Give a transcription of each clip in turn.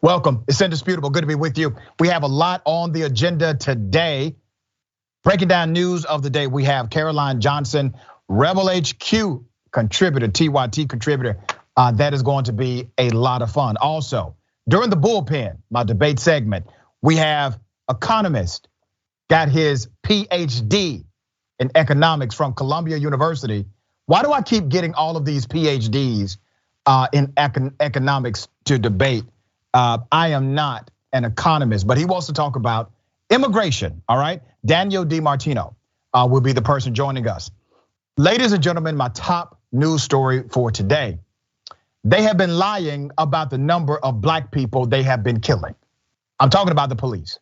Welcome, it's indisputable, good to be with you. We have a lot on the agenda today. Breaking down news of the day, we have Caroline Johnson, Rebel HQ contributor, TYT contributor. That is going to be a lot of fun. Also, during the bullpen, my debate segment, we have economist, got his PhD in economics from Columbia University. Why do I keep getting all of these PhDs in economics to debate? I am not an economist, but he wants to talk about immigration, all right? Daniel DiMartino will be the person joining us. Ladies and gentlemen, my top news story for today. They have been lying about the number of black people they have been killing. I'm talking about the police.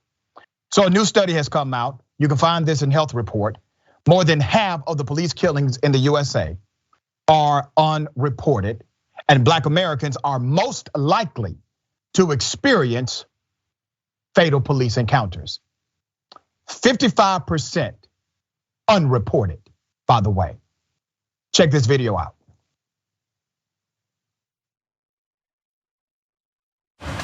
So a new study has come out. You can find this in Health Report. More than half of the police killings in the USA are unreported, and black Americans are most likely to experience fatal police encounters. 55% unreported, by the way. Check this video out.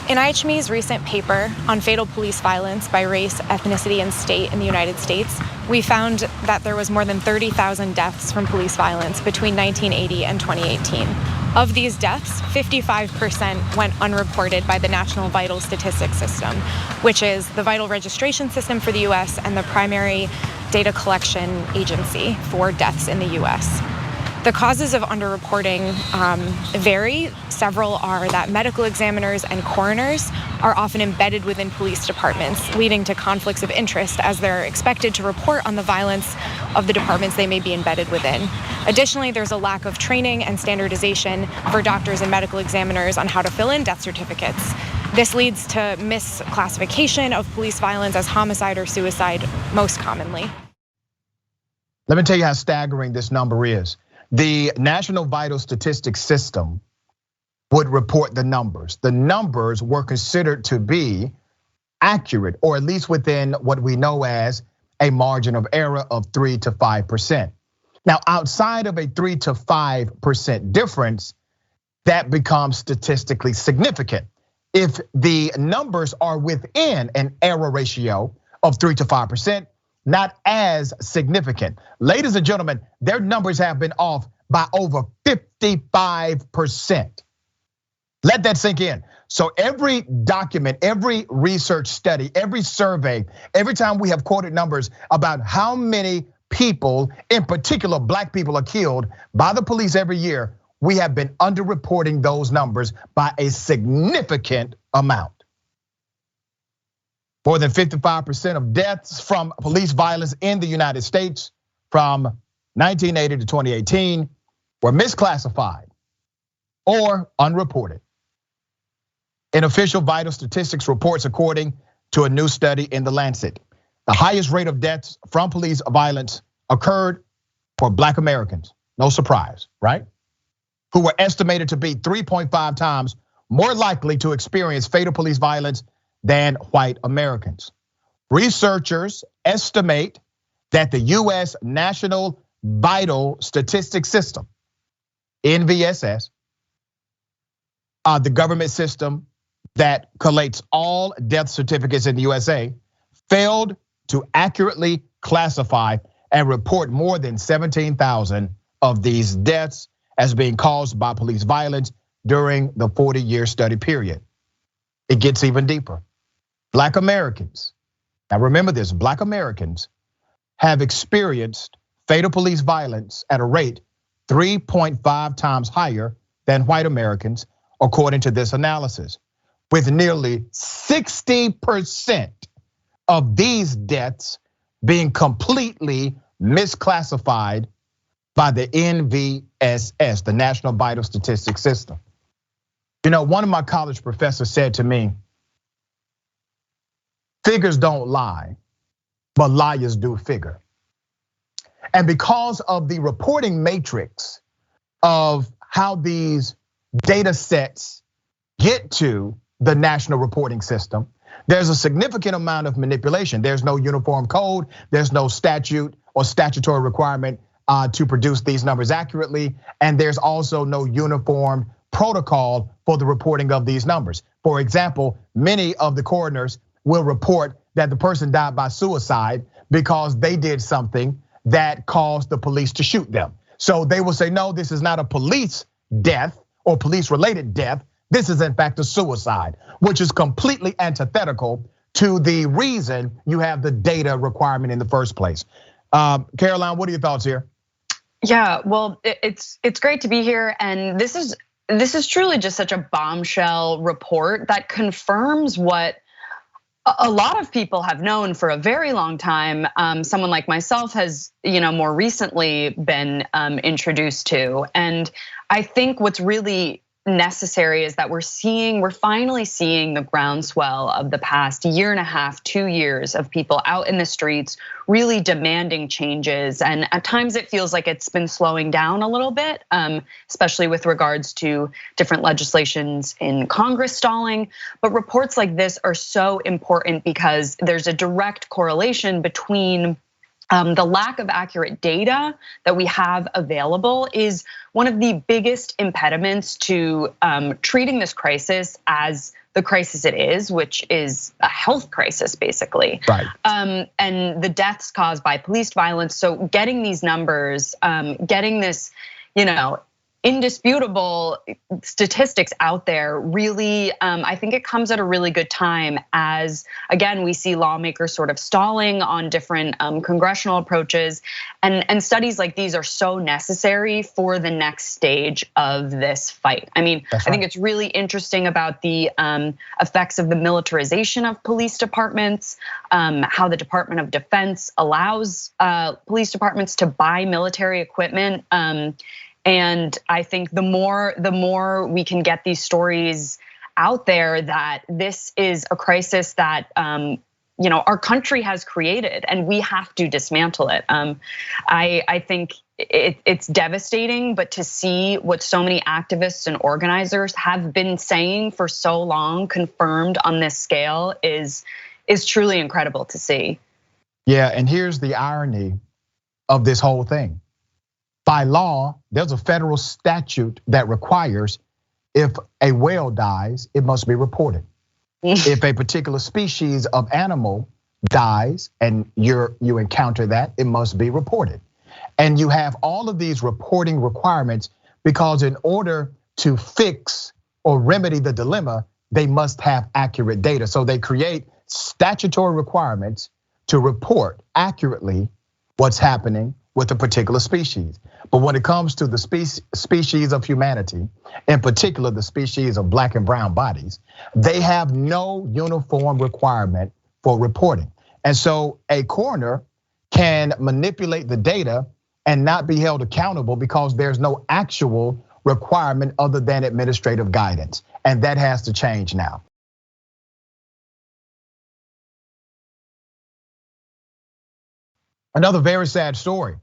In IHME's recent paper on fatal police violence by race, ethnicity, and state in the United States, we found that there was more than 30,000 deaths from police violence between 1980 and 2018. Of these deaths, 55% went unreported by the National Vital Statistics System, which is the vital registration system for the US and the primary data collection agency for deaths in the US. The causes of underreporting vary. Several are that medical examiners and coroners are often embedded within police departments, leading to conflicts of interest as they're expected to report on the violence of the departments they may be embedded within. Additionally, there's a lack of training and standardization for doctors and medical examiners on how to fill in death certificates. This leads to misclassification of police violence as homicide or suicide most commonly. Let me tell you how staggering this number is. The National Vital Statistics System would report the numbers. The numbers were considered to be accurate, or at least within what we know as a margin of error of 3 to 5%. Now, outside of a 3 to 5% difference, that becomes statistically significant. If the numbers are within an error ratio of 3 to 5%, not as significant. Ladies and gentlemen, their numbers have been off by over 55%. Let that sink in. So every document, every research study, every survey, every time we have quoted numbers about how many people, in particular black people, are killed by the police every year, we have been underreporting those numbers by a significant amount. More than 55% of deaths from police violence in the United States from 1980 to 2018 were misclassified or unreported. In official vital statistics reports, according to a new study in The Lancet, the highest rate of deaths from police violence occurred for black Americans. No surprise, right? Who were estimated to be 3.5 times more likely to experience fatal police violence than white Americans. Researchers estimate that the US National Vital Statistics System, NVSS, the government system that collates all death certificates in the USA, failed to accurately classify and report more than 17,000 of these deaths as being caused by police violence during the 40-year study period. It gets even deeper. Black Americans, now remember this, Black Americans have experienced fatal police violence at a rate 3.5 times higher than white Americans, according to this analysis, with nearly 60% of these deaths being completely misclassified by the NVSS, the National Vital Statistics System. You know, one of my college professors said to me, figures don't lie, but liars do figure. And because of the reporting matrix of how these data sets get to the national reporting system, there's a significant amount of manipulation. There's no uniform code, there's no statute or statutory requirement to produce these numbers accurately. And there's also no uniform protocol for the reporting of these numbers. For example, many of the coroners will report that the person died by suicide because they did something that caused the police to shoot them. So they will say, no, this is not a police death or police related death. This is in fact a suicide, which is completely antithetical to the reason you have the data requirement in the first place. Caroline, what are your thoughts here? Yeah, well, it's great to be here, and this is truly just such a bombshell report that confirms what a lot of people have known for a very long time. Someone like myself has, more recently been introduced to, and I think what's really necessary is that we're finally seeing the groundswell of the past year and a half, 2 years of people out in the streets really demanding changes. And at times it feels like it's been slowing down a little bit, especially with regards to different legislations in Congress stalling. But reports like this are so important because there's a direct correlation between the lack of accurate data that we have available is one of the biggest impediments to treating this crisis as the crisis it is, which is a health crisis, basically. Right. And the deaths caused by police violence. So getting these numbers, getting this, indisputable statistics out there really, I think it comes at a really good time as, again, we see lawmakers sort of stalling on different congressional approaches, and studies like these are so necessary for the next stage of this fight. I mean, I think it's really interesting about the effects of the militarization of police departments, how the Department of Defense allows police departments to buy military equipment. And I think the more we can get these stories out there that this is a crisis that our country has created and we have to dismantle it. I think it's devastating, but to see what so many activists and organizers have been saying for so long, confirmed on this scale, is truly incredible to see. Yeah, and here's the irony of this whole thing. By law, there's a federal statute that requires if a whale dies, it must be reported. If a particular species of animal dies and you encounter that, it must be reported. And you have all of these reporting requirements because in order to fix or remedy the dilemma, they must have accurate data. So they create statutory requirements to report accurately what's happening with a particular species. But when it comes to the species of humanity, in particular the species of black and brown bodies, they have no uniform requirement for reporting. And so a coroner can manipulate the data and not be held accountable because there's no actual requirement other than administrative guidance. And that has to change now. Another very sad story.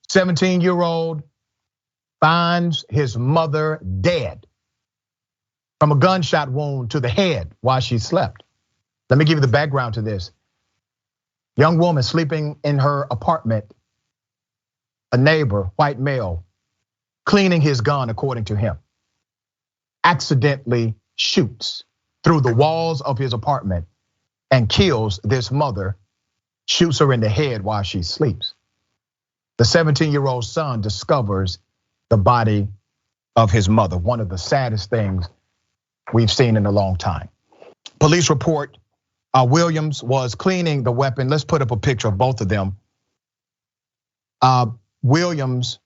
17-year-old finds his mother dead from a gunshot wound to the head while she slept. Let me give you the background to this. Young woman sleeping in her apartment, a neighbor, white male, cleaning his gun according to him, accidentally shoots through the walls of his apartment and kills this mother, shoots her in the head while she sleeps. The 17-year-old son discovers the body of his mother, one of the saddest things we've seen in a long time. Police report Williams was cleaning the weapon. Let's put up a picture of both of them. Williams,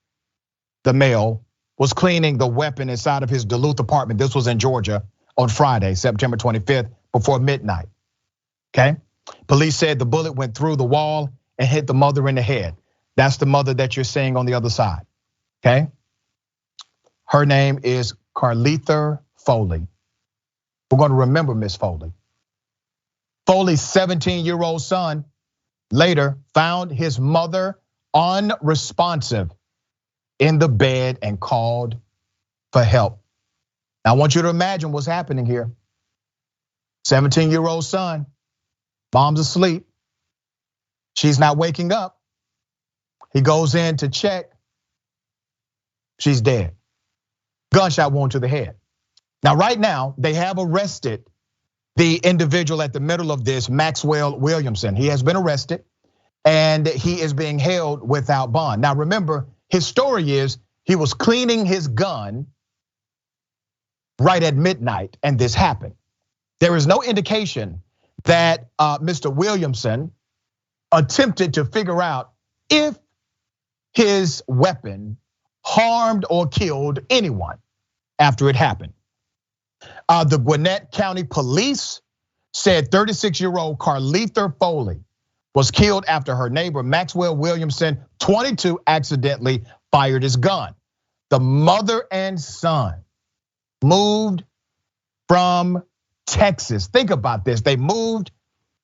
the male, was cleaning the weapon inside of his Duluth apartment. This was in Georgia on Friday, September 25th, before midnight, okay? Police said the bullet went through the wall and hit the mother in the head. That's the mother that you're seeing on the other side, okay? Her name is Carletha Foley. We're gonna remember Miss Foley. Foley's 17-year-old son later found his mother unresponsive in the bed and called for help. Now I want you to imagine what's happening here. 17-year-old son, mom's asleep. She's not waking up. He goes in to check. She's dead. Gunshot wound to the head. Now, right now, they have arrested the individual at the middle of this, Maxwell Williamson. He has been arrested and he is being held without bond. Now, remember, his story is he was cleaning his gun right at midnight and this happened. There is no indication that Mr. Williamson attempted to figure out if his weapon harmed or killed anyone after it happened. The Gwinnett County Police said 36-year-old Carletha Foley was killed after her neighbor Maxwell Williamson, 22, accidentally fired his gun. The mother and son moved from Texas. Think about this. They moved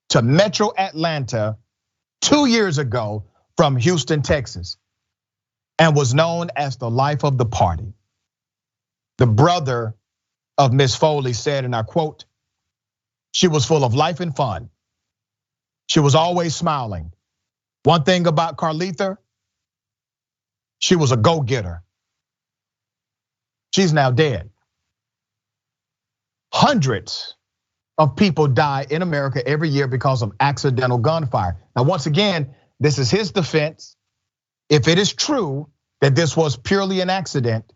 to Metro Atlanta 2 years ago from Houston, Texas, and was known as the life of the party. The brother of Miss Foley said, and I quote, "She was full of life and fun. She was always smiling. One thing about Carletha, she was a go-getter." She's now dead. Hundreds of people die in America every year because of accidental gunfire. Now, once again, this is his defense. If it is true that this was purely an accident,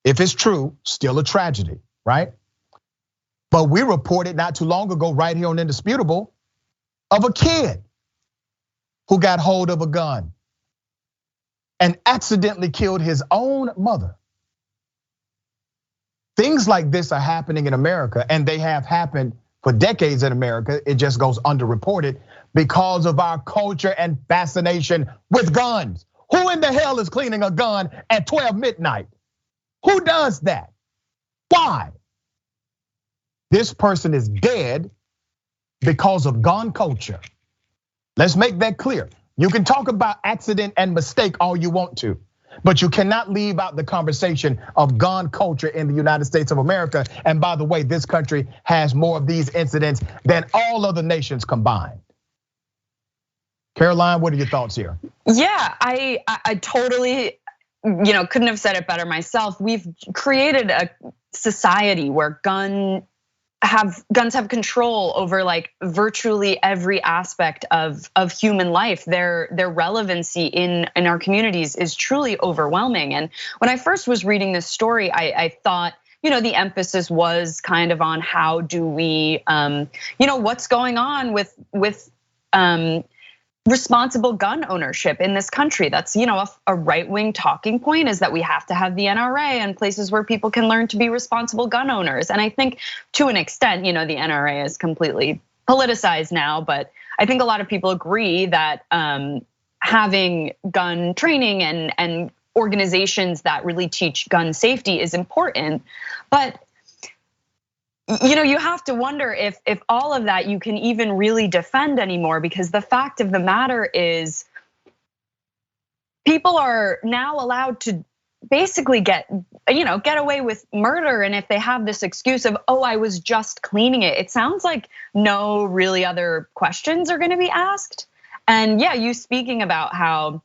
if it's true, still a tragedy, right? But we reported not too long ago right here on Indisputable of a kid who got hold of a gun and accidentally killed his own mother. Things like this are happening in America, and they have happened for decades in America. It just goes underreported because of our culture and fascination with guns. Who in the hell is cleaning a gun at 12 midnight? Who does that? Why? This person is dead because of gun culture. Let's make that clear. You can talk about accident and mistake all you want to, but you cannot leave out the conversation of gun culture in the United States of America. And by the way, this country has more of these incidents than all other nations combined. Caroline, what are your thoughts here? Yeah, I totally, couldn't have said it better myself. We've created a society where guns have control over like virtually every aspect of human life. Their relevancy in our communities is truly overwhelming. And when I first was reading this story, I thought, the emphasis was kind of on how do we, what's going on with responsible gun ownership in this country. That's, a right-wing talking point is that we have to have the NRA and places where people can learn to be responsible gun owners. And I think to an extent, the NRA is completely politicized now, but I think a lot of people agree that having gun training and organizations that really teach gun safety is important. But you have to wonder if all of that you can even really defend anymore, because the fact of the matter is people are now allowed to basically get away with murder. And if they have this excuse of, oh, I was just cleaning it, it sounds like no really other questions are gonna be asked. And yeah, you speaking about how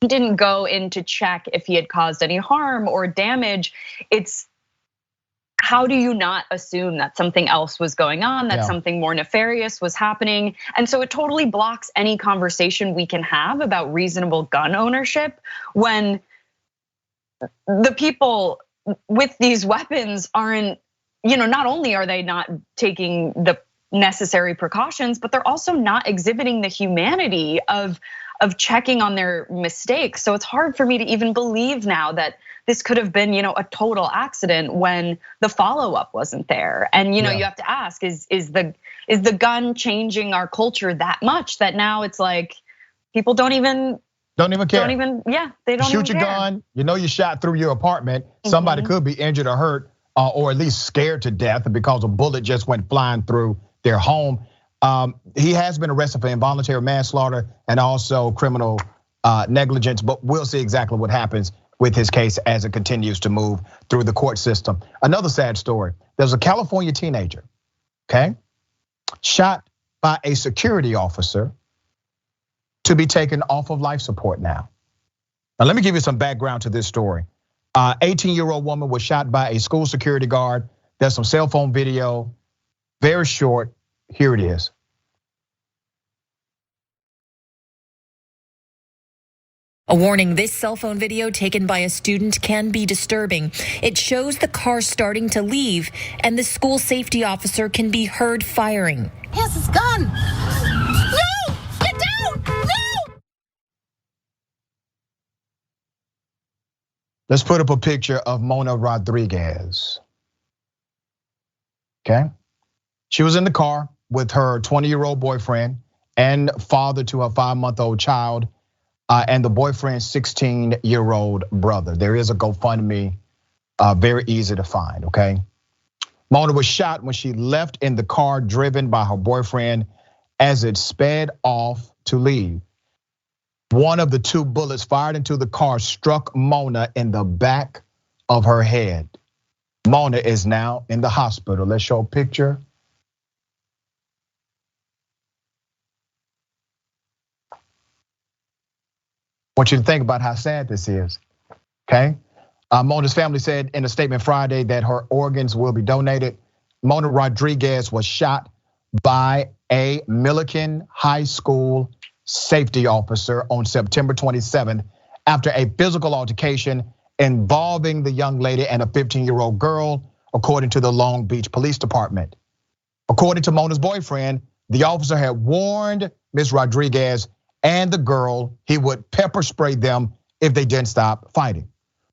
he didn't go in to check if he had caused any harm or damage, it's how do you not assume that something else was going on, that something more nefarious was happening? And so it totally blocks any conversation we can have about reasonable gun ownership when the people with these weapons aren't, not only are they not taking the necessary precautions, but they're also not exhibiting the humanity of checking on their mistakes. So it's hard for me to even believe now that this could have been, a total accident when the follow-up wasn't there. And you have to ask, is the gun changing our culture that much that now it's like people don't even care. They don't shoot your gun. You shot through your apartment. Somebody could be injured or hurt, or at least scared to death because a bullet just went flying through their home. He has been arrested for involuntary manslaughter and also criminal negligence, but we'll see exactly what happens with his case as it continues to move through the court system. Another sad story. There's a California teenager, okay, shot by a security officer to be taken off of life support now. Now, let me give you some background to this story. 18-year-old woman was shot by a school security guard There's some cell phone video, very short. Here it is. A warning, this cell phone video taken by a student can be disturbing. It shows the car starting to leave, and the school safety officer can be heard firing. He has his gun. No! Get down! No! Let's put up a picture of Mona Rodriguez. Okay. She was in the car with her 20-year-old boyfriend and father to her 5-month-old child. And the boyfriend's 16-year-old brother. There is a GoFundMe, very easy to find, okay? Mona was shot when she left in the car driven by her boyfriend as it sped off to leave. One of the 2 bullets fired into the car struck Mona in the back of her head. Mona is now in the hospital. Let's show a picture. I want you to think about how sad this is, okay? Mona's family said in a statement Friday that her organs will be donated. Mona Rodriguez was shot by a Milliken High School safety officer on September 27th after a physical altercation involving the young lady and a 15-year-old girl, according to the Long Beach Police Department. According to Mona's boyfriend, the officer had warned Ms. Rodriguez and the girl he would pepper spray them if they didn't stop fighting.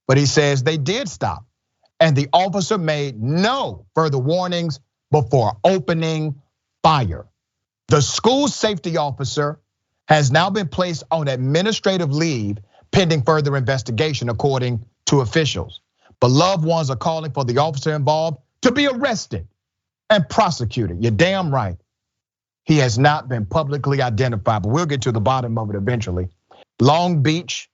But he says they did stop, and the officer made no further warnings before opening fire. The school safety officer has now been placed on administrative leave pending further investigation, according to officials. But loved ones are calling for the officer involved to be arrested and prosecuted. You're damn right. He has not been publicly identified, but we'll get to the bottom of it eventually. Long Beach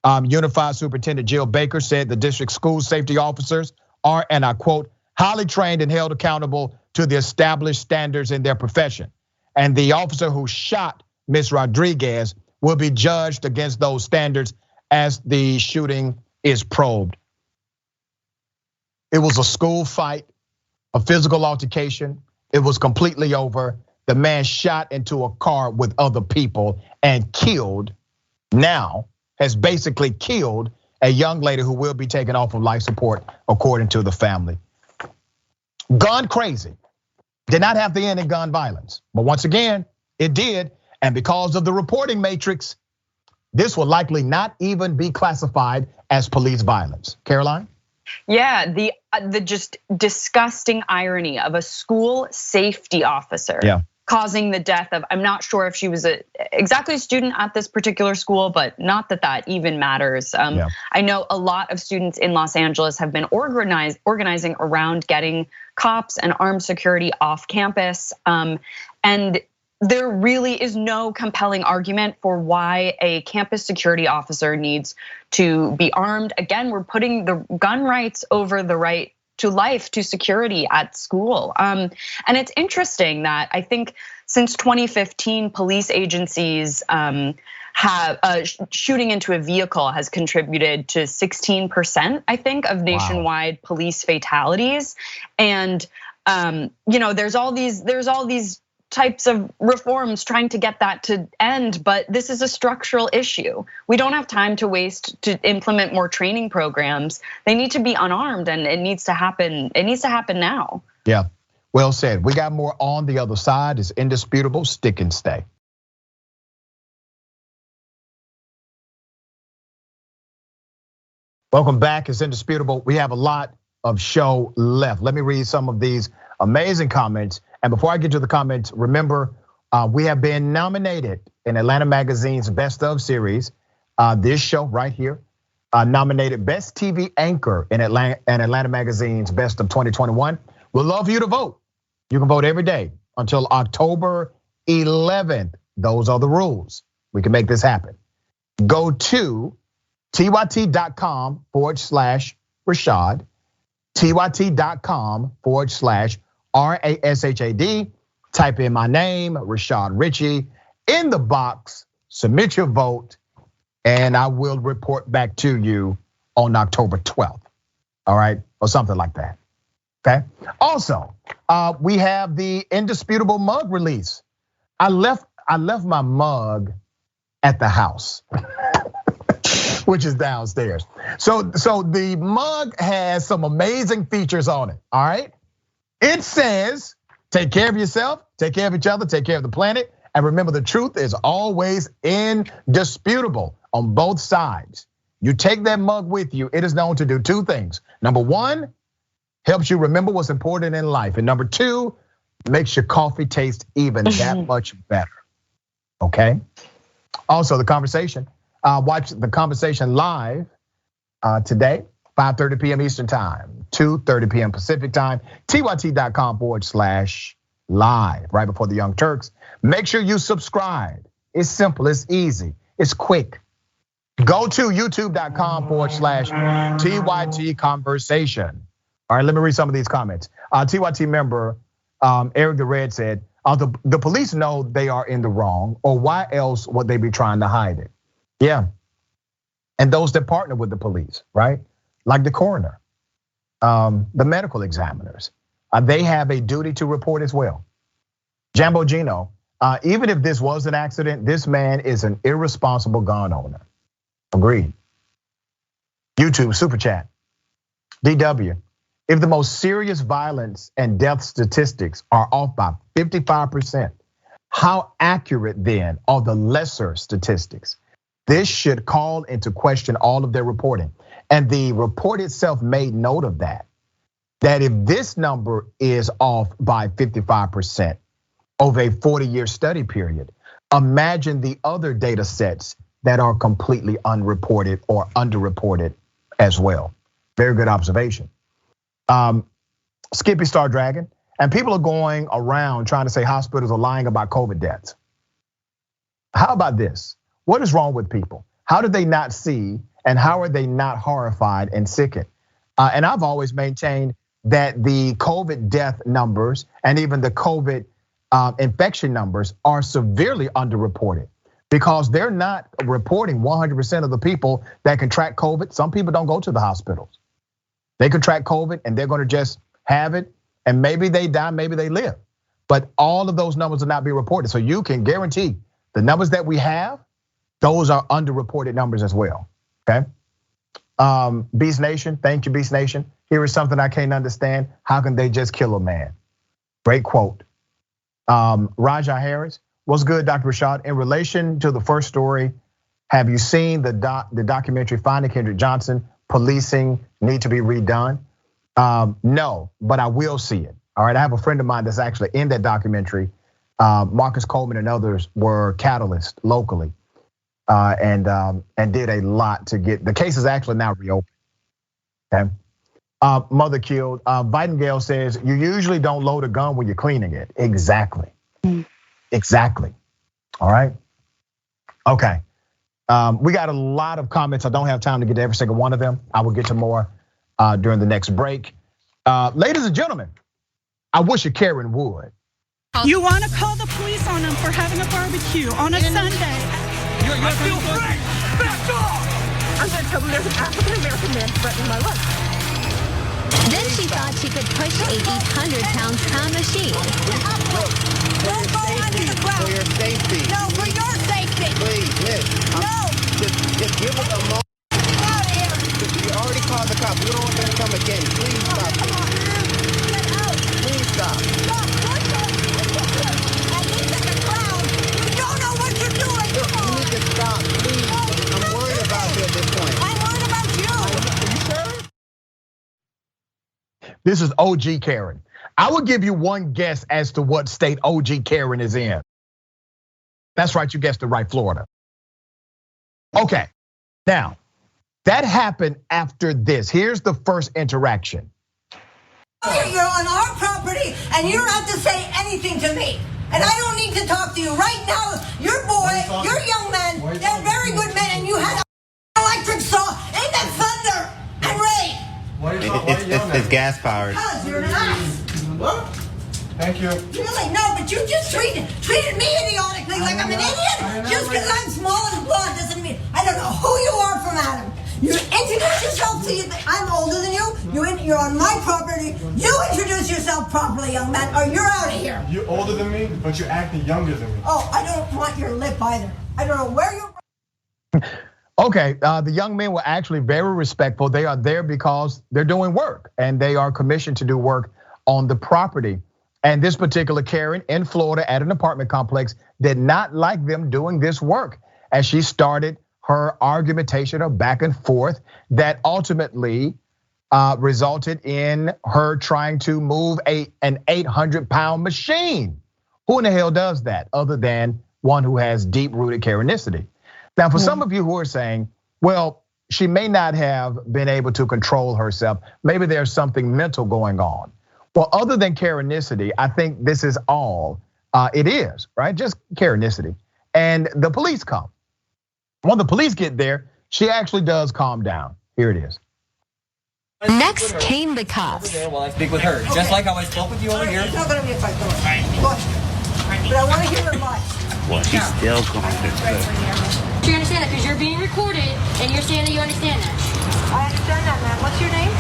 Unified Superintendent Jill Baker said the district school safety officers are, and I quote, highly trained and held accountable to the established standards in their profession. And the officer who shot Ms. Rodriguez will be judged against those standards as the shooting is probed. It was a school fight, a physical altercation. It was completely over. The man shot into a car with other people and killed, now has basically killed a young lady who will be taken off of life support, according to the family. Gun crazy. Did not have to end in gun violence. But once again, it did. And because of the reporting matrix, this will likely not even be classified as police violence. Caroline? Yeah, the just disgusting irony of a school safety officer causing the death of, I'm not sure if she was exactly a student at this particular school, but not that even matters. I know a lot of students in Los Angeles have been organizing around getting cops and armed security off campus. And there really is no compelling argument for why a campus security officer needs to be armed. Again, we're putting the gun rights over the right to life, to security at school. And it's interesting that I think since 2015, police agencies have shooting into a vehicle has contributed to 16%, I think, of nationwide police fatalities. And there's all these types of reforms trying to get that to end, but this is a structural issue. We don't have time to waste to implement more training programs. They need to be unarmed, and it needs to happen. It needs to happen now. Yeah, well said. We got more on the other side. It's indisputable. Stick and stay. Welcome back. It's indisputable. We have a lot of show left. Let me read some of these amazing comments. And before I get to the comments, remember, we have been nominated in Atlanta Magazine's Best of series. This show right here, nominated Best TV Anchor in Atlanta Magazine's Best of 2021. We'd love you to vote. You can vote every day until October 11th. Those are the rules. We can make this happen. Go to tyt.com/Rashad, tyt.com/RASHAD. Type in my name, Rashad Richey, in the box, submit your vote, and I will report back to you on October 12th. All right, or something like that. Okay. Also, we have the indisputable mug release. I left my mug at the house, which is downstairs. So the mug has some amazing features on it. All right. It says, take care of yourself, take care of each other, take care of the planet. And remember, the truth is always indisputable on both sides. You take that mug with you, it is known to do two things. Number one, helps you remember what's important in life. And number two, makes your coffee taste even that much better, okay? Also, the conversation, watch the conversation live today, 5:30 p.m. Eastern time, 2:30 p.m. Pacific time, tyt.com/live, right before the Young Turks. Make sure you subscribe. It's simple, it's easy, it's quick. Go to youtube.com/TYT conversation. All right, let me read some of these comments. TYT member Eric the Red said, the police know they are in the wrong, or why else would they be trying to hide it? Yeah, and those that partner with the police, right? Like the coroner, the medical examiners, they have a duty to report as well. Jambo Gino, even if this was an accident, this man is an irresponsible gun owner. Agreed. YouTube super chat. DW, if the most serious violence and death statistics are off by 55%, how accurate then are the lesser statistics? This should call into question all of their reporting. And the report itself made note of that if this number is off by 55% over a 40-year study period, imagine the other data sets that are completely unreported or underreported as well. Very good observation. Skippy Star Dragon, and people are going around trying to say hospitals are lying about COVID deaths. How about this? What is wrong with people? How did they not see, and how are they not horrified and sickened? And I've always maintained that the COVID death numbers and even the COVID infection numbers are severely underreported, because they're not reporting 100% of the people that contract COVID. Some people don't go to the hospitals. They contract COVID and they're gonna just have it, and maybe they die, maybe they live. But all of those numbers will not be reported. So you can guarantee the numbers that we have, those are underreported numbers as well, okay? Beast Nation, thank you, Beast Nation. Here is something I can't understand. How can they just kill a man? Great quote. Raja Harris, what's good, Dr. Rashad? In relation to the first story, have you seen the documentary Finding Kendrick Johnson, Policing Need to Be Redone? No, but I will see it. All right, I have a friend of mine that's actually in that documentary. Marcus Coleman and others were catalysts locally, and did a lot to get, the case is actually now reopened, okay? Mother killed, Vitengale says, you usually don't load a gun when you're cleaning it. Exactly, exactly, all right? Okay, we got a lot of comments. I don't have time to get to every single one of them. I will get to more during the next break. Ladies and gentlemen, I wish a Karen would. You want to call the police on them for having a barbecue on a Sunday? You're still free! Back off! I'm going to tell them there's an African-American man threatening my life. Then she thought she could push a 800-pound pound machine. Don't go under the ground. For your safety. No, for your safety. Please, miss. No. Just give us a moment. Get out of here. You already called the cops. We don't want them to come again. Please stop. Come on, man. Get out. Please stop. Stop. And you took a clown. You don't know what you're doing. Look, Come you on. need to stop, please. I'm worried about you at this point. I'm worried about you. Are you sure? This is OG Karen. I will give you one guess as to what state OG Karen is in. That's right, you guessed it right, Florida. Okay, now that happened after this. Here's the first interaction. You're on our property and you don't have to say anything to me. And I don't need to talk to you. Right now, your boy, your young man, they're very good men, and you had an electric saw in the thunder and rain. It's gas powered. Because you're an ass. What? Thank you. Really? No, but you just treated me idiotically like I'm an idiot. Just because I'm small and blonde doesn't mean I don't know who you are from Adam. You introduce yourself to you. I'm older than you. You're on my property. You introduce yourself properly, young man, or you're out of here. You're older than me, but you're acting younger than me. Oh, I don't want your lip either. I don't know where you're. Okay, the young men were actually very respectful. They are there because they're doing work and they are commissioned to do work on the property. And this particular Karen in Florida at an apartment complex did not like them doing this work as she started her argumentation of back and forth that ultimately resulted in her trying to move an 800-pound machine. Who in the hell does that other than one who has deep-rooted Karenicity? Now, for some of you who are saying, well, she may not have been able to control herself. Maybe there's something mental going on. Well, other than Karenicity, I think this is all it is, right? Just Karenicity. And the police come. When the police get there, she actually does calm down. Here it is. Next came the cops. While I speak with her, just like how I spoke with you over here. It's not gonna be a fight, go on. But I wanna hear her live. Well, she's still going to Do you understand that? Because you're being recorded and you're saying that you understand that. I understand that, man. What's your name?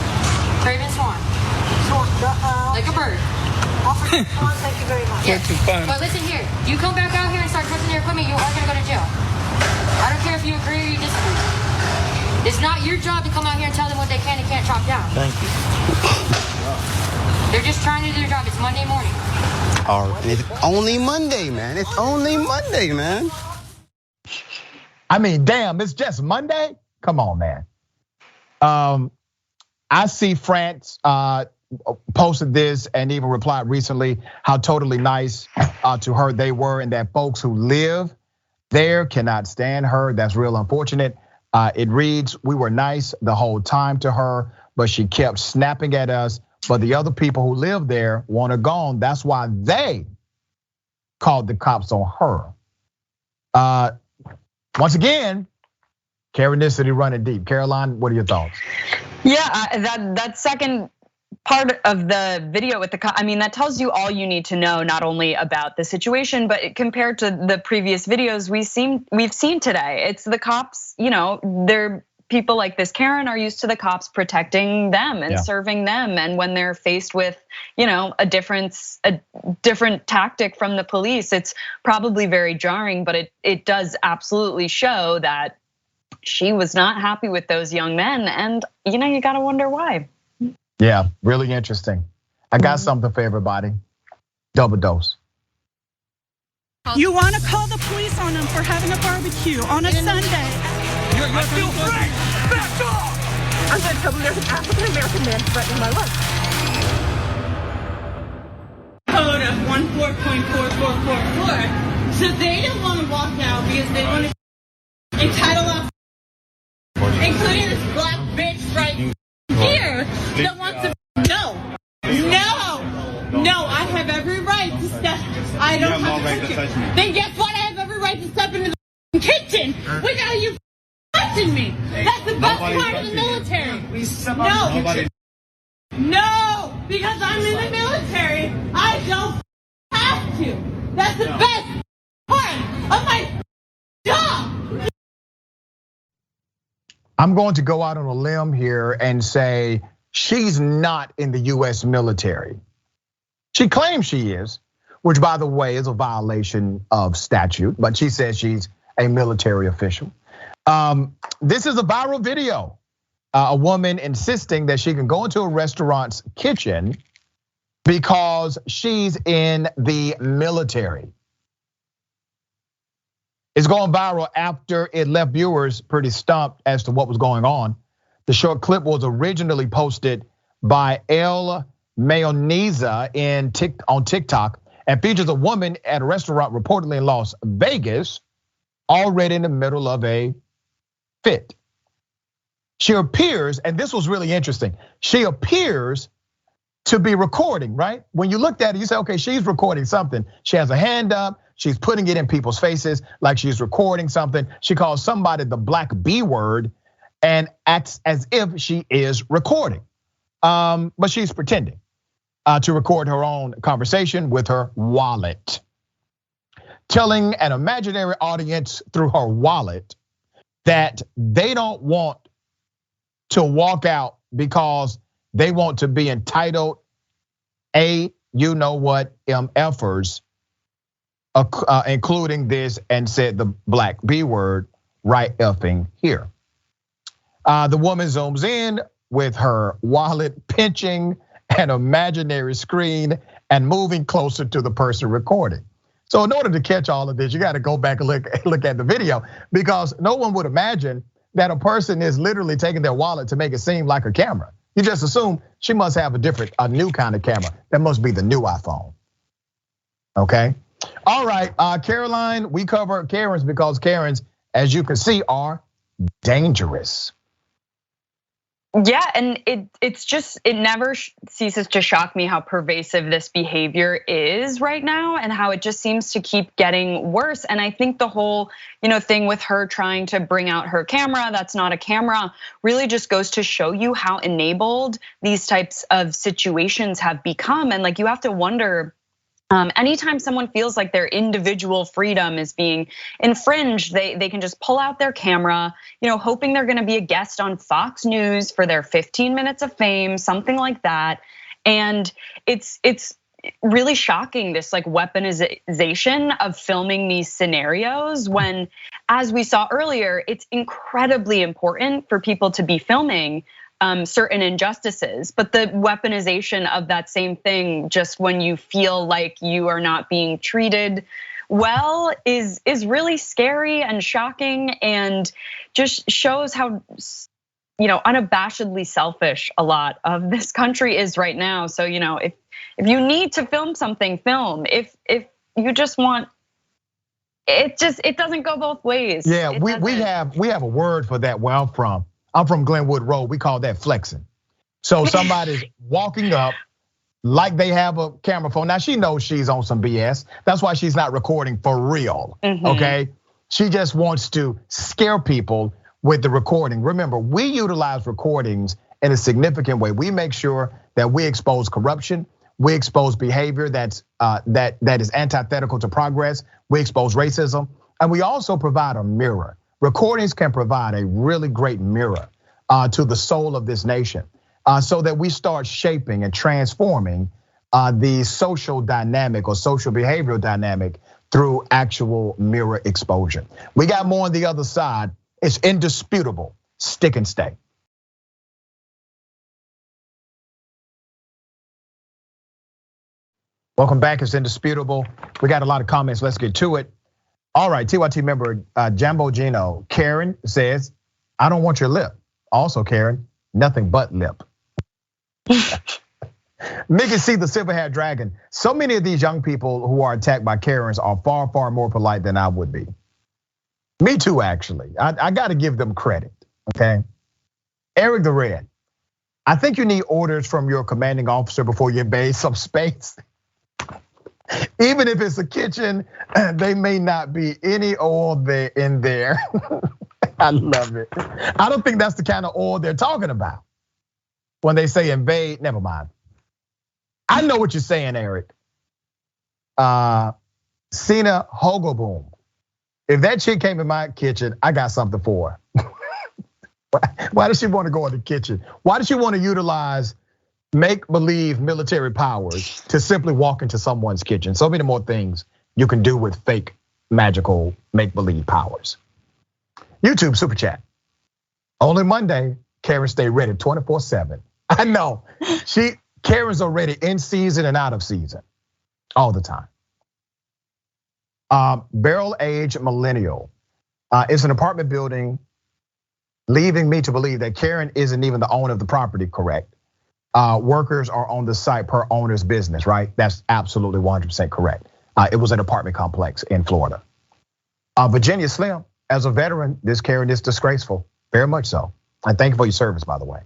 Craven Swan. Swan. Like a bird. Officer Swan, thank you very much. Yeah. But listen here, you come back out here and start touching their equipment, you are gonna go to jail. I don't care if you agree or you disagree. It's not your job to come out here and tell them what they can and can't chop down. Thank you. They're just trying to do their job. It's Monday morning. It's only Monday, man. It's only Monday, man. I mean, damn, it's just Monday? Come on, man. I see France posted this and even replied recently how totally nice to her they were, and that folks who live there cannot stand her. That's real unfortunate. It reads, we were nice the whole time to her, but she kept snapping at us. But the other people who live there want her gone. That's why they called the cops on her. Once again, Karenicity running deep. Caroline, what are your thoughts? Yeah, that second part of the video with I mean, that tells you all you need to know, not only about the situation, but compared to the previous videos we've seen today. It's the cops, they're people like this Karen are used to the cops protecting them and serving them. And when they're faced with, a different tactic from the police, it's probably very jarring, but it does absolutely show that she was not happy with those young men. And you gotta wonder why. Yeah, really interesting. I got something for everybody. Double dose. You want to call the police on them for having a barbecue on a Sunday. You're still free! Back off! I'm going to tell them there's an African-American man threatening my life. Code of 14.4444. So they don't want to walk out because they want to entitle us, including this black bitch right here that wants to. No, I have every right to step. I don't have to touch you. Then guess what? I have every right to step into the kitchen without you touching me. That's the best part of the military. No, because I'm in the military, I don't have to. That's the best part of my job. I'm going to go out on a limb here and say she's not in the US military. She claims she is, which by the way is a violation of statute, but she says she's a military official. This is a viral video. A woman insisting that she can go into a restaurant's kitchen because she's in the military. It's going viral after it left viewers pretty stumped as to what was going on. The short clip was originally posted by El Mayonesa on TikTok and features a woman at a restaurant reportedly in Las Vegas, already in the middle of a fit. She appears, and this was really interesting, she appears to be recording, right? When you looked at it, you say, okay, she's recording something. She has a hand up, she's putting it in people's faces like she's recording something. She calls somebody the black B word and acts as if she is recording. But she's pretending to record her own conversation with her wallet, telling an imaginary audience through her wallet that they don't want to walk out because they want to be entitled, you know what, MFers, including this, and said the black B word right effing here. The woman zooms in with her wallet pinching an imaginary screen and moving closer to the person recording. So in order to catch all of this, you got to go back and look at the video, because no one would imagine that a person is literally taking their wallet to make it seem like a camera. You just assume she must have a new kind of camera. That must be the new iPhone. Okay. All right, Caroline, we cover Karens because Karens, as you can see, are dangerous. Yeah, and it never ceases to shock me how pervasive this behavior is right now, and how it just seems to keep getting worse. And I think the whole, thing with her trying to bring out her camera, that's not a camera, really just goes to show you how enabled these types of situations have become. And you have to wonder, anytime someone feels like their individual freedom is being infringed, they can just pull out their camera, hoping they're gonna be a guest on Fox News for their 15 minutes of fame, something like that. And it's really shocking, this weaponization of filming these scenarios, when, as we saw earlier, it's incredibly important for people to be filming certain injustices, but the weaponization of that same thing, just when you feel like you are not being treated well, is really scary and shocking, and just shows how unabashedly selfish a lot of this country is right now. So if you need to film something, film. If you just want, it doesn't go both ways. Yeah, we have a word for that where I'm from. I'm from Glenwood Road. We call that flexing. So somebody's walking up like they have a camera phone. Now she knows she's on some BS. That's why she's not recording for real, okay? She just wants to scare people with the recording. Remember, we utilize recordings in a significant way. We make sure that we expose corruption, we expose behavior that is antithetical to progress, we expose racism, and we also provide a mirror. Recordings can provide a really great mirror to the soul of this nation, so that we start shaping and transforming the social dynamic or social behavioral dynamic through actual mirror exposure. We got more on the other side. It's indisputable. Stick and stay. Welcome back. It's indisputable. We got a lot of comments. Let's get to it. All right, TYT member Jambo Gino, Karen says, I don't want your lip. Also, Karen, nothing but lip. Mickey C, the silver-haired dragon. So many of these young people who are attacked by Karens are far, far more polite than I would be. Me too, actually. I gotta give them credit, okay? Eric the Red, I think you need orders from your commanding officer before you invade some space. Even if it's a kitchen, they may not be any oil there in there. I love it. I don't think that's the kind of oil they're talking about when they say invade. Never mind. I know what you're saying, Eric. Sina Hogoboom. If that chick came in my kitchen, I got something for her. Why does she want to go in the kitchen? Why does she want to utilize make-believe military powers to simply walk into someone's kitchen? So many more things you can do with fake, magical, make-believe powers. YouTube super chat. Only Monday, Karen stay ready 24/7. I know, Karen's already in season and out of season all the time. Barrel age millennial is an apartment building, leaving me to believe that Karen isn't even the owner of the property, correct? Workers are on the site per owner's business, right? That's absolutely 100% correct. It was an apartment complex in Florida. Virginia Slim, as a veteran, this Karen is disgraceful, very much so. And thank you for your service, by the way.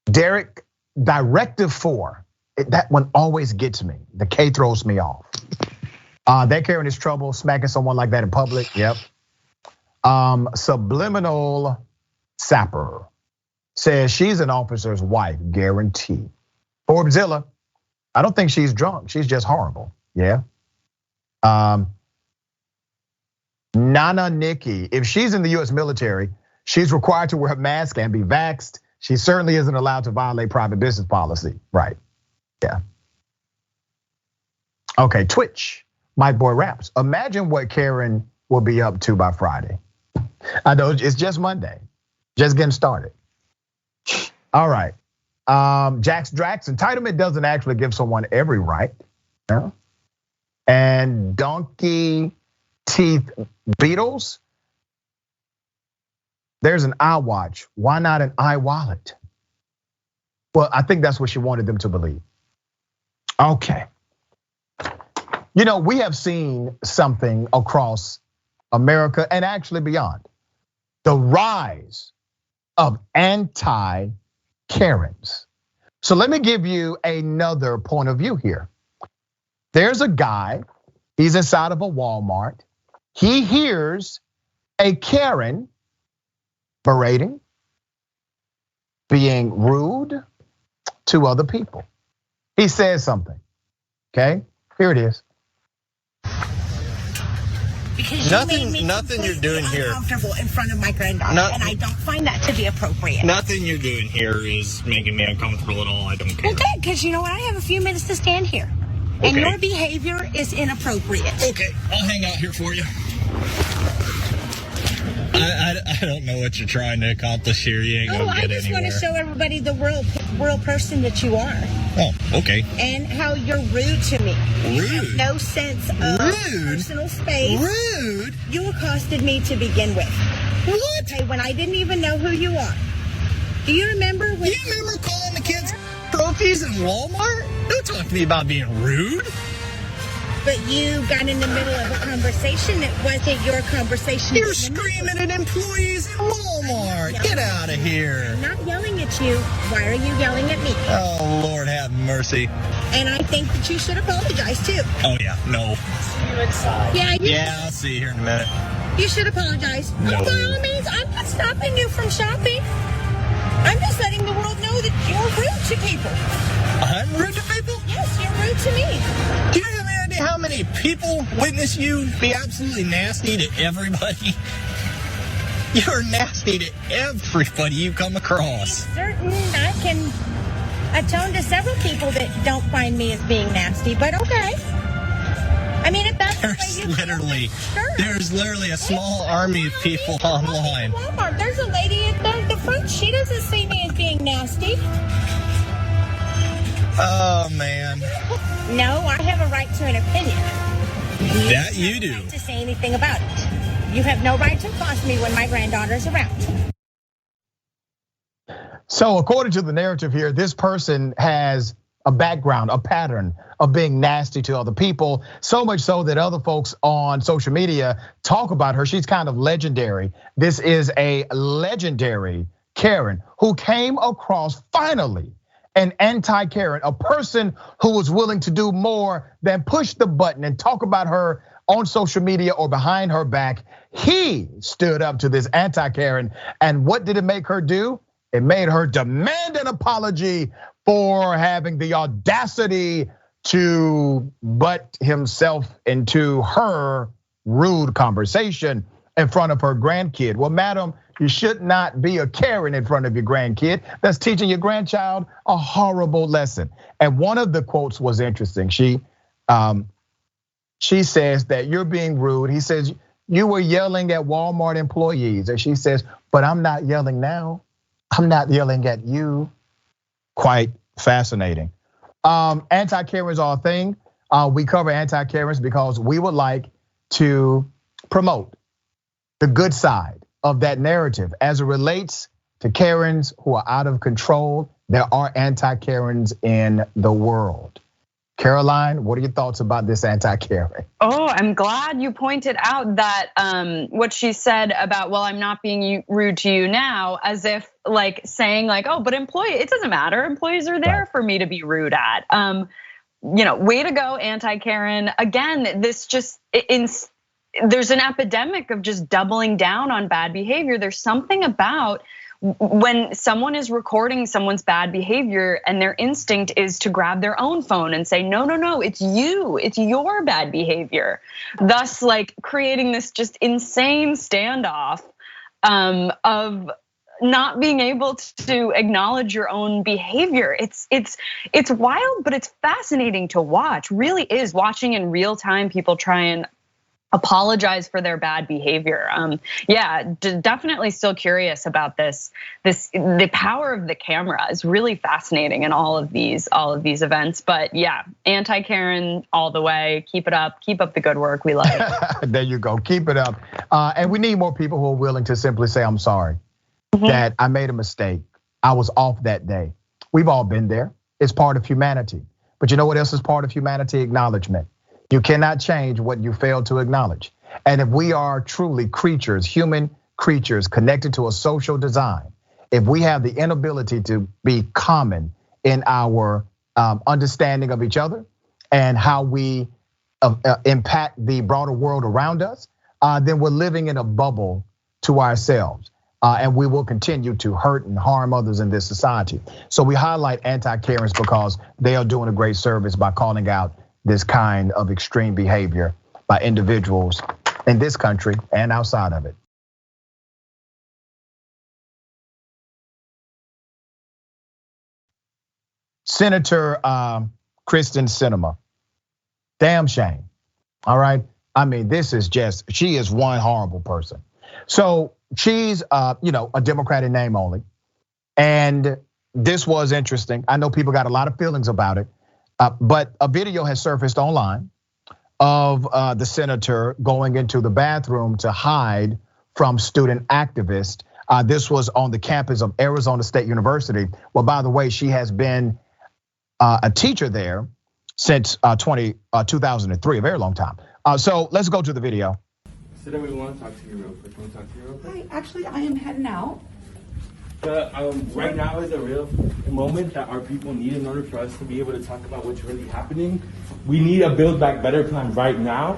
Derek, Directive 4, that one always gets me. The K throws me off. That Karen is trouble, smacking someone like that in public, yep. Subliminal Sapper says she's an officer's wife, guarantee. Forbesilla, I don't think she's drunk, she's just horrible, yeah. Nana Nikki, if she's in the US military, she's required to wear a mask and be vaxxed. She certainly isn't allowed to violate private business policy. Right, yeah. Okay, Twitch, my boy Raps. Imagine what Karen will be up to by Friday. I know it's just Monday, just getting started. All right, Jax Drax, entitlement doesn't actually give someone every right. Yeah. And Donkey Teeth Beatles, there's an iWatch. Why not an iWallet? Well, I think that's what she wanted them to believe. Okay. You know, we have seen something across America and actually beyond. The rise of anti-Karens. So let me give you another point of view here. There's a guy, he's inside of a Walmart. He hears a Karen berating, being rude to other people. He says something, okay? Here it is. Because nothing you're doing here uncomfortable in front of my granddaughter, and I don't find that to be appropriate. Nothing you're doing here is making me uncomfortable at all. I don't care. Well, good, because you know what? I have a few minutes to stand here. And your behavior is inappropriate. Okay, I'll hang out here for you. I don't know what you're trying to accomplish here. You ain't gonna get anywhere. I just want to show everybody the real person that you are. Oh, okay. And how you're rude to me. Rude? You have no sense of personal space. Rude? You accosted me to begin with. What? Okay, when I didn't even know who you are. Do you remember when? Do you remember calling the kids trophies in Walmart? Don't talk to me about being rude. But you got in the middle of a conversation that wasn't your conversation. You're screaming at employees in Walmart. Get out of here. I'm not yelling at you. Why are you yelling at me? Oh, Lord have mercy. And I think that you should apologize too. Oh, yeah, no. See you inside. Yeah, I'll see you here in a minute. You should apologize. No. By all means, I'm not stopping you from shopping. I'm just letting the world know that you're rude to people. I'm rude to people? Yes, you're rude to me. Do you have any idea how many people witness you be absolutely nasty to everybody? You're nasty to everybody you come across. I'm certain I can atone to several people that don't find me as being nasty, but okay. I mean, if that's the way you there's literally a small army of people online. Walmart, there's a lady at the front. She doesn't see me as being nasty. Oh, man. No, I have a right to an opinion. That you do. Right to say anything about it. You have no right to accost me when my granddaughter's around. So according to the narrative here, this person has a background, a pattern of being nasty to other people, so much so that other folks on social media talk about her. She's kind of legendary. This is a legendary Karen who came across finally an anti-Karen, a person who was willing to do more than push the button and talk about her on social media or behind her back. He stood up to this anti-Karen, and what did it make her do? It made her demand an apology for having the audacity to butt himself into her rude conversation in front of her grandkid. Well, madam, you should not be a Karen in front of your grandkid. That's teaching your grandchild a horrible lesson. And one of the quotes was interesting. She says that you're being rude. He says, you were yelling at Walmart employees. And she says, but I'm not yelling now. I'm not yelling at you. Quite fascinating. Anti-Karens are a thing. We cover anti-Karens because we would like to promote the good side of that narrative as it relates to Karens who are out of control. There are anti-Karens in the world. Caroline, what are your thoughts about this anti-Karen? Oh, I'm glad you pointed out that what she said about, well, I'm not being rude to you now, as if like saying like, oh, but it doesn't matter. Employees are there for me to be rude at. Way to go, anti-Karen. Again, there's an epidemic of just doubling down on bad behavior. There's something about when someone is recording someone's bad behavior and their instinct is to grab their own phone and say, no, it's you, it's your bad behavior. Thus, like creating this just insane standoff of not being able to acknowledge your own behavior. It's wild, but it's fascinating to watch. Really is watching in real time people try and apologize for their bad behavior. Yeah, definitely still curious about this. The power of the camera is really fascinating in all of these events. But yeah, anti-Karen all the way. Keep it up. Keep up the good work. We love it. There you go. Keep it up. And we need more people who are willing to simply say, I'm sorry that I made a mistake. I was off that day. We've all been there. It's part of humanity. But you know what else is part of humanity? Acknowledgement. You cannot change what you fail to acknowledge. And if we are truly creatures, human creatures connected to a social design, if we have the inability to be common in our understanding of each other and how we impact the broader world around us, then we're living in a bubble to ourselves. And we will continue to hurt and harm others in this society. So we highlight anti-Karens because they are doing a great service by calling out this kind of extreme behavior by individuals in this country and outside of it. Senator Kyrsten Sinema, damn shame. All right, I mean, this is just, she is one horrible person. So she's a Democrat in name only, and this was interesting. I know people got a lot of feelings about it. But a video has surfaced online of the senator going into the bathroom to hide from student activists. This was on the campus of Arizona State University. Well, by the way, she has been a teacher there since 2003, a very long time. So let's go to the video. Sinema, we want to talk to you real quick. Can we talk to you real quick? Hi, actually, I am heading out. Right now is a real moment that our people need in order for us to be able to talk about what's really happening. We need a Build Back Better plan right now.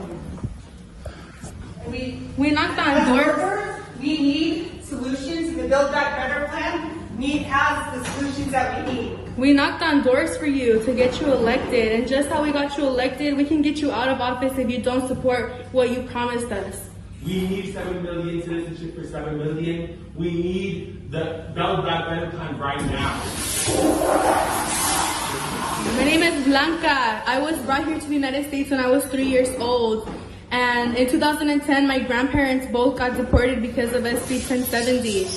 We knocked on doors. We need solutions. The Build Back Better plan has the solutions that we need. We knocked on doors for you to get you elected, and just how we got you elected, we can get you out of office if you don't support what you promised us. We need 7 million citizenship for 7 million. We need the Build Back Better plan right now. My name is Blanca. I was brought here to the United States when I was 3 years old. And in 2010, my grandparents both got deported because of SB 1070.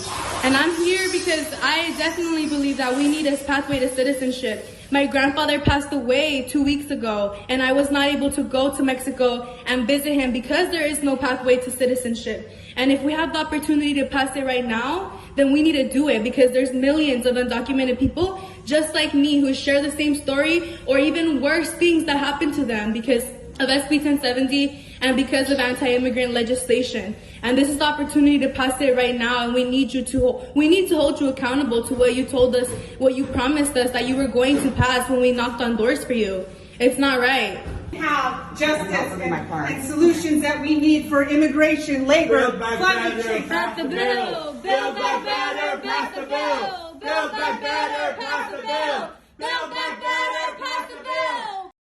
And I'm here because I definitely believe that we need a pathway to citizenship. My grandfather passed away 2 weeks ago, and I was not able to go to Mexico and visit him because there is no pathway to citizenship. And if we have the opportunity to pass it right now, then we need to do it, because there's millions of undocumented people just like me who share the same story or even worse things that happen to them because of SB 1070 and because of anti-immigrant legislation. And this is the opportunity to pass it right now, and we need to hold you accountable to what you told us, what you promised us that you were going to pass when we knocked on doors for you. It's not right. Have justice and solutions that we need for immigration, labor, climate change. Pass the bill. Build Back Better, pass the bill. Build Back Better, pass the bill. Build Back Better, pass the bill.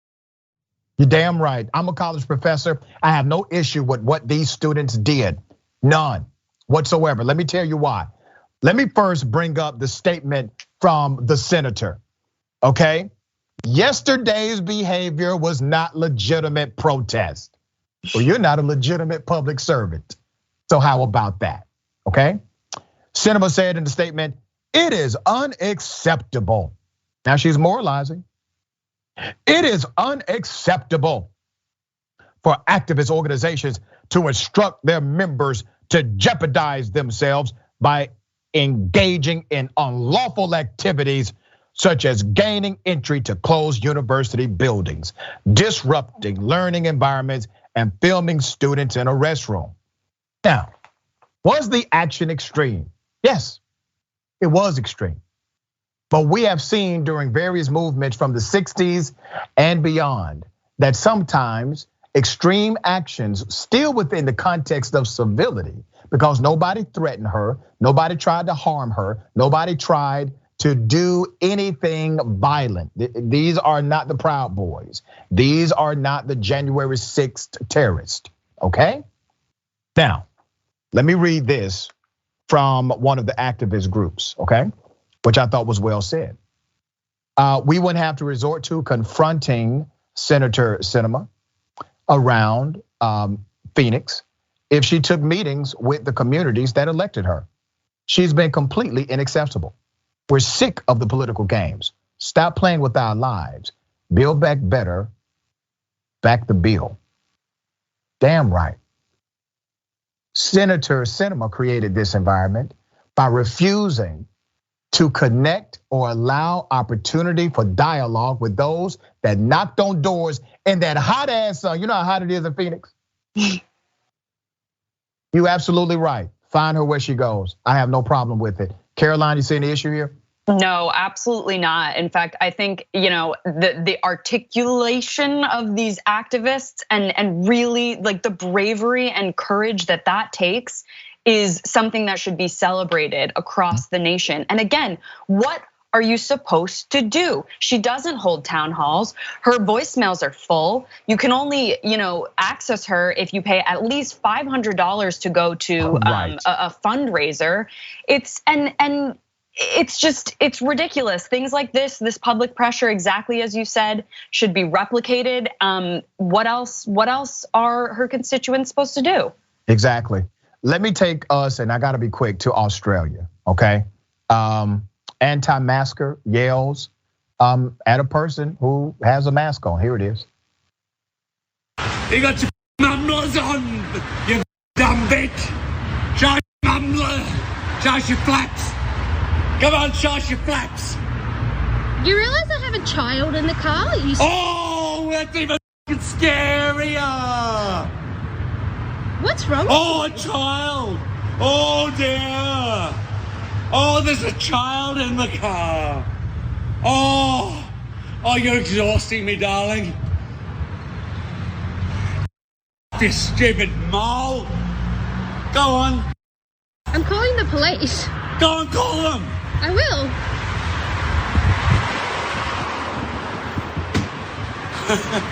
You're damn right. I'm a college professor. I have no issue with what these students did. None whatsoever. Let me tell you why. Let me first bring up the statement from the senator, okay? Yesterday's behavior was not legitimate protest. Well, you're not a legitimate public servant. So how about that, okay? Sinema said in the statement, it is unacceptable. Now she's moralizing. It is unacceptable for activist organizations to instruct their members to jeopardize themselves by engaging in unlawful activities such as gaining entry to closed university buildings, disrupting learning environments, and filming students in a restroom. Now, was the action extreme? Yes, it was extreme. But we have seen during various movements from the 60s and beyond that sometimes extreme actions still within the context of civility, because nobody threatened her, nobody tried to harm her, nobody tried to do anything violent. These are not the Proud Boys. These are not the January 6th terrorists, okay? Now, let me read this from one of the activist groups, okay? Which I thought was well said. We wouldn't have to resort to confronting Senator Sinema around Phoenix if she took meetings with the communities that elected her. She's been completely inaccessible. We're sick of the political games. Stop playing with our lives. Build back better, back the bill. Damn right. Senator Sinema created this environment by refusing to connect or allow opportunity for dialogue with those that knocked on doors in that hot ass sun. You know how hot it is in Phoenix? You absolutely right. Find her where she goes. I have no problem with it. Caroline, you see any issue here? No, absolutely not. In fact, I think, the articulation of these activists and really like the bravery and courage that takes is something that should be celebrated across the nation. And again, what are you supposed to do? She doesn't hold town halls. Her voicemails are full. You can only, access her if you pay at least $500 to go to a fundraiser. It's ridiculous. Things like this public pressure, exactly as you said, should be replicated. What else are her constituents supposed to do? Exactly. Let me take us, and I gotta be quick, to Australia, okay? Anti-masker yells at a person who has a mask on. Here it is. You got your mumblers on, you dumb bitch. Show your mumbler, show your flaps. Come on, show your flaps. You realize I have a child in the car? Oh, that's even scarier. What's wrong? Oh, a child. Oh dear. Oh, there's a child in the car. Oh, you're exhausting me, darling. This stupid mole. Go on. I'm calling the police. Go and call them. I will.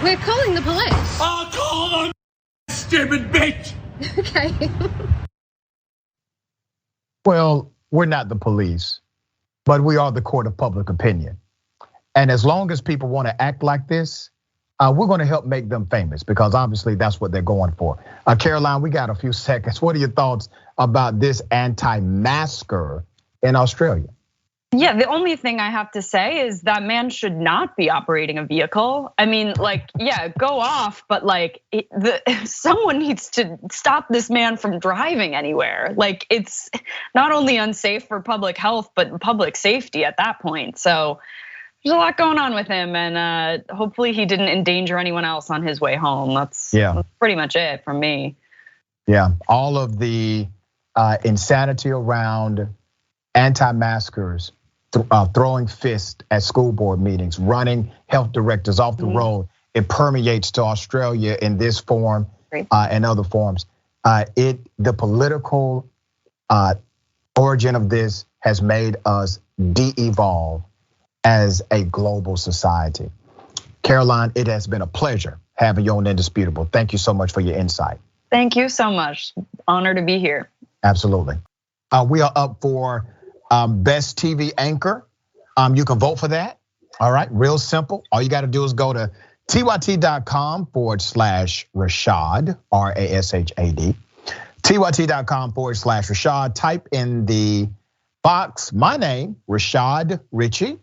We're calling the police. I'll call them, stupid bitch. Okay. Well, we're not the police, but we are the court of public opinion. And as long as people want to act like this, we're going to help make them famous, because obviously that's what they're going for. Caroline, we got a few seconds. What are your thoughts about this anti-masker in Australia? Yeah, the only thing I have to say is that man should not be operating a vehicle. I mean, go off, but someone needs to stop this man from driving anywhere. It's not only unsafe for public health, but public safety at that point. So there's a lot going on with him, and hopefully he didn't endanger anyone else on his way home. That's pretty much it from me. Yeah, all of the insanity around anti-maskers, throwing fists at school board meetings, running health directors off the road. It permeates to Australia in this form and other forms. The political origin of this has made us de-evolve as a global society. Caroline, it has been a pleasure having you on Indisputable. Thank you so much for your insight. Thank you so much. Honor to be here. Absolutely. We are up for best TV anchor. You can vote for that. All right, real simple. All you got to do is go to tyt.com/Rashad, RASHAD. tyt.com/Rashad. Type in the box my name, Rashad Richey.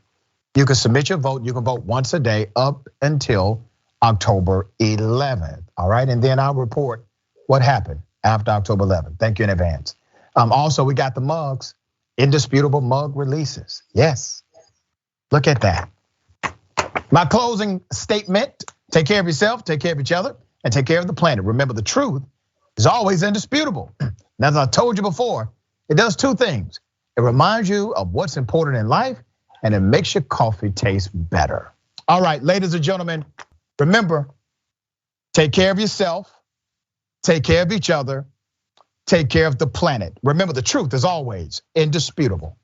You can submit your vote. You can vote once a day up until October 11th. All right, and then I'll report what happened after October 11th. Thank you in advance. Also, we got the mugs. Indisputable mug releases. Yes, look at that. My closing statement: take care of yourself, take care of each other, and take care of the planet. Remember, the truth is always indisputable. Now, as I told you before, it does two things. It reminds you of what's important in life, and it makes your coffee taste better. All right, ladies and gentlemen, remember, Take care of yourself, take care of each other, take care of the planet. Remember, the truth is always indisputable.